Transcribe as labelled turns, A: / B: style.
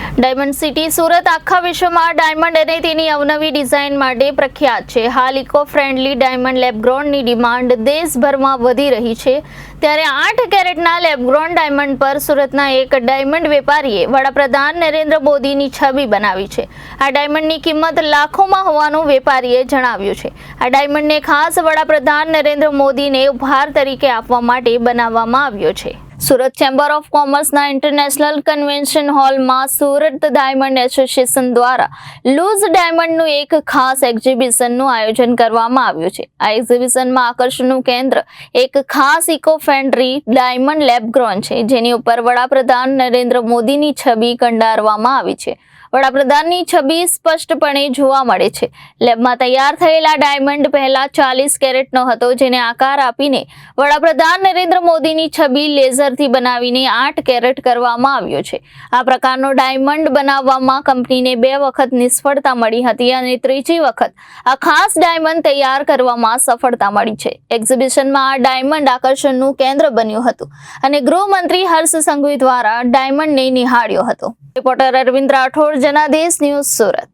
A: Diamond city Surat આખા વિશ્વમાં diamond અને તેની અવનવી ડિઝાઇન માટે પ્રખ્યાત છે। હાલ ઇકો ફ્રેન્ડલી ડાયમંડ લેબગ્રોનની ડિમાન્ડ દેશભરમાં વધી રહી છે, ત્યારે 8 કેરેટના લેબગ્રોન ડાયમંડ પર સુરતના એક ડાયમંડ વેપારીએ વડાપ્રધાન નરેન્દ્ર મોદીની છબી બનાવી છે। આ ડાયમંડની કિંમત લાખોમાં હોવાનું વેપારીએ જણાવ્યું છે। આ ડાયમંડને ખાસ વડાપ્રધાન નરેન્દ્ર મોદીને ઉપહાર તરીકે આપવા માટે બનાવવામાં આવ્યો છે। સુરત ચેમ્બર ઓફ કોમર્સના ઇન્ટરનેશનલ કન્વેન્શન હોલમાં સુરત ડાયમંડ એસોસિએશન દ્વારા લૂઝ ડાયમંડનું એક ખાસ એક્ઝિબિશનનું આયોજન કરવામાં આવ્યું છે। આ એક્ઝિબિશનમાં આકર્ષણનું કેન્દ્ર એક ખાસ ઇકો ફ્રેન્ડલી ડાયમંડ લેબગ્રોન છે, જેની ઉપર વડાપ્રધાન નરેન્દ્ર મોદીની છબી કંડારવામાં આવી છે। વડાપ્રધાનની છબી સ્પષ્ટપણે જોવા મળે છે। લેબમાં તૈયાર થયેલા ડાયમંડ પહેલા 40 કેરેટનો હતો, જેને આકાર આપીને વડાપ્રધાન નરેન્દ્ર મોદીની છબી લેઝરથી બનાવીને 8 કેરેટ કરવામાં આવ્યો છે। આ પ્રકારનો ડાયમંડ બનાવવામાં કંપનીને 2 વખત નિષ્ફળતા મળી હતી અને ત્રીજી વખત આ ખાસ ડાયમંડ તૈયાર કરવામાં સફળતા મળી છે। એક્ઝિબિશનમાં આ ડાયમંડ આકર્ષણનું કેન્દ્ર બન્યું હતું અને ગૃહમંત્રી હર્ષ સંઘવી દ્વારા ડાયમંડને નિહાળ્યો હતો। Reporter Arvind Rathod, Janadesh news, Surat.